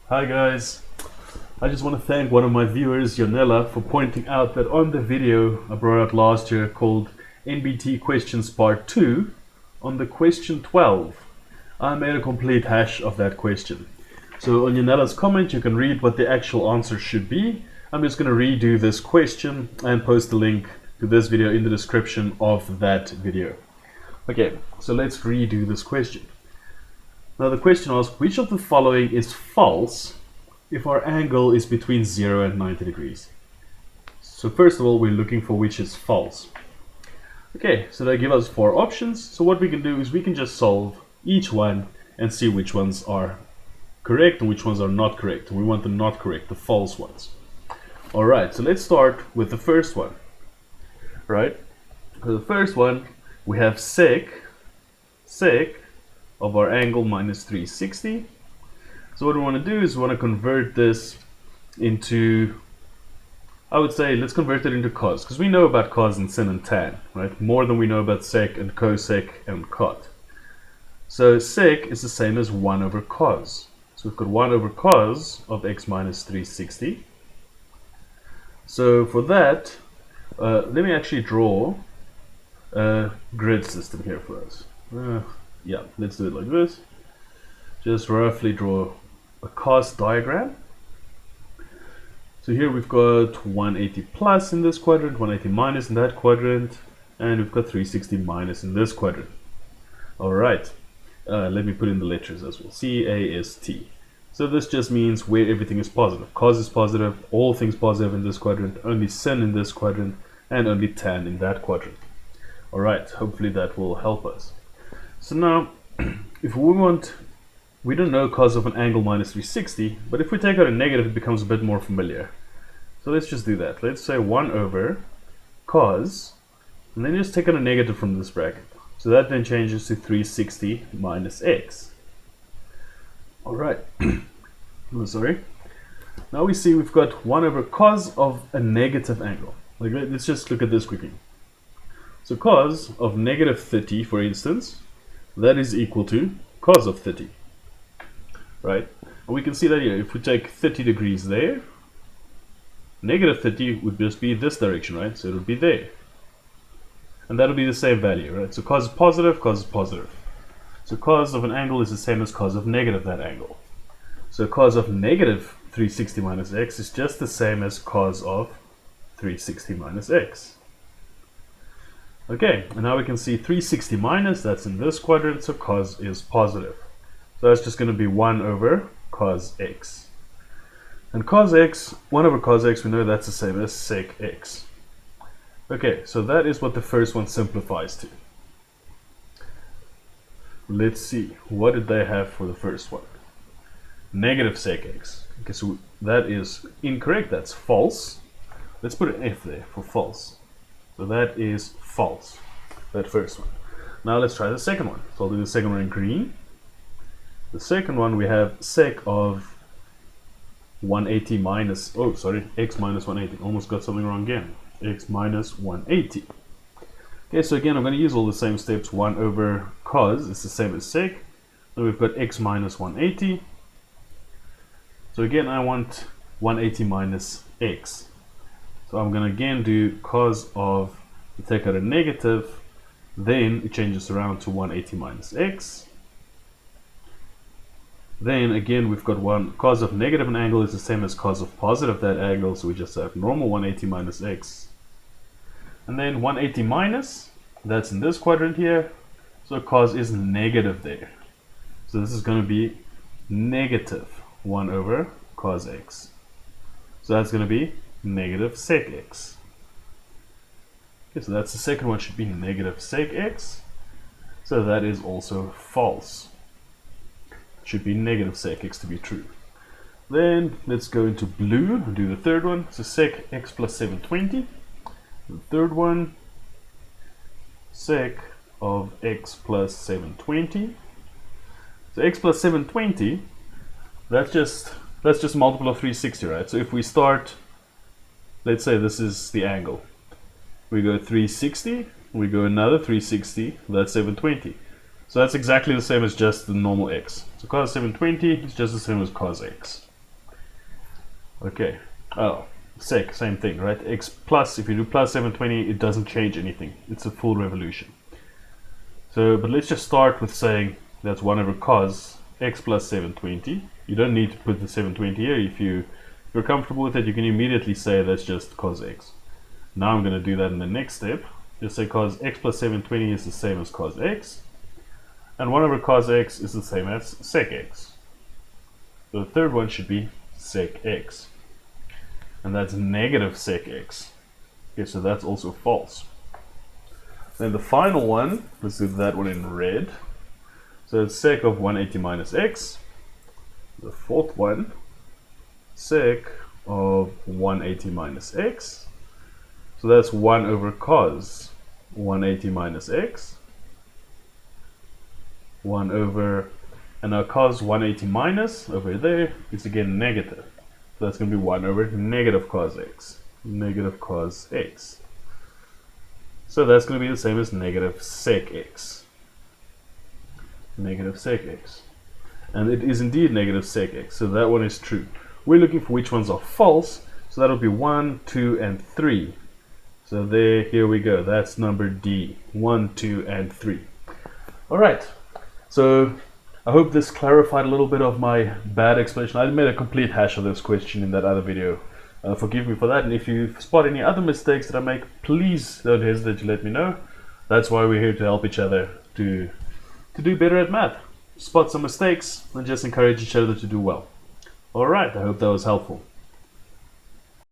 Hi guys, I just want to thank one of my viewers, Yonela, for pointing out that on the video I brought out last year called NBT Questions Part 2, on the question 12, I made a complete hash of that question. So on Yonela's comment you can read what the actual answer should be. I'm just going to redo this question and post the link to this video in the description of that video. Okay, so let's redo this question. Now the question asks, which of the following is false if our angle is between 0 and 90 degrees? So first of all, we're looking for which is false. Okay, so they give us 4 options. So what we can do is we can just solve each one and see which ones are correct and which ones are not correct. And we want the not correct, the false ones. Alright, so let's start with the first one. Right? For the first one, we have sec of our angle minus 360. So what we want to do is we want to convert this into, I would say, let's convert it into cos, because we know about cos and sin and tan, right? More than we know about sec and cosec and cot. So sec is the same as 1 over cos. So we've got 1 over cos of x minus 360. So for that, let me actually draw a grid system here for us. Yeah, let's do it like this. Just roughly draw a cos diagram. So here we've got 180 plus in this quadrant, 180 minus in that quadrant, and we've got 360 minus in this quadrant. Alright, let me put in the letters as well. C-A-S-T. So this just means where everything is positive. Cos is positive, all things positive in this quadrant, only sin in this quadrant, and only tan in that quadrant. Alright, hopefully that will help us. So now, if we don't know cos of an angle minus 360, but if we take out a negative, it becomes a bit more familiar. So let's just do that. Let's say 1 over cos, and then just take out a negative from this bracket. So that then changes to 360 minus x. Alright, oh, sorry. Now we see we've got 1 over cos of a negative angle. Like, let's just look at this quickly. So cos of negative 30, for instance, that is equal to cos of 30, right? And we can see that here, if we take 30 degrees there, negative 30 would just be this direction, right? So it would be there. And that'll be the same value, right? So cos is positive, cos is positive. So cos of an angle is the same as cos of negative that angle. So cos of negative 360 minus x is just the same as cos of 360 minus x. Okay, and now we can see 360 minus, that's in this quadrant, so cos is positive. So that's just going to be 1 over cos x. And cos x, 1 over cos x, we know that's the same as sec x. Okay, so that is what the first one simplifies to. Let's see, what did they have for the first one? Negative sec x. Okay, so that is incorrect, that's false. Let's put an F there for false. So that is false, that first one. Now let's try the second one. So I'll do the second one in green. The second one we have sec of 180 minus, oh sorry, x minus 180. Almost got something wrong again. X minus 180. Okay, so again I'm going to use all the same steps. 1 over cos is the same as sec. So we've got x minus 180. So again I want 180 minus x. So I'm going to again do cos of, take out a negative, then it changes around to 180 minus x. Then again we've got cos of negative an angle is the same as cos of positive that angle, so we just have normal 180 minus x. And then 180 minus, that's in this quadrant here, so cos is negative there. So this is going to be negative 1 over cos x. So that's going to be negative sec x. Okay, so that's the second one, should be negative sec x. So that is also false. It should be negative sec x to be true. Then let's go into blue and do the third one. So sec x plus 720. The third one, sec of x plus 720. So x plus 720, that's just a multiple of 360, right? So if we start, let's say this is the angle. We go 360, we go another 360, that's 720. So that's exactly the same as just the normal x. So cos 720 is just the same as cos x. Okay. Oh, sec, same thing, right? X plus, if you do plus 720, it doesn't change anything. It's a full revolution. So, but let's just start with saying that's 1 over cos x plus 720. You don't need to put the 720 here. If you're comfortable with it, you can immediately say that's just cos x. Now I'm going to do that in the next step. Just say cos x plus 720 is the same as cos x. And 1 over cos x is the same as sec x. So the third one should be sec x. And that's negative sec x. Okay, so that's also false. Then the final one, let's do that one in red. So it's sec of 180 minus x. The fourth one, sec of 180 minus x. So that's 1 over cos 180 minus x. 1 over, and our cos 180 minus over there is again negative. So that's going to be 1 over negative cos x. Negative cos x. So that's going to be the same as negative sec x. Negative sec x. And it is indeed negative sec x, so that one is true. We're looking for which ones are false, so that'll be 1, 2, and 3. So there, here we go. That's number D. 1, 2, and 3. Alright, so I hope this clarified a little bit of my bad explanation. I made a complete hash of this question in that other video. Forgive me for that, and if you spot any other mistakes that I make, please don't hesitate to let me know. That's why we're here, to help each other to do better at math. Spot some mistakes and just encourage each other to do well. Alright, I hope that was helpful.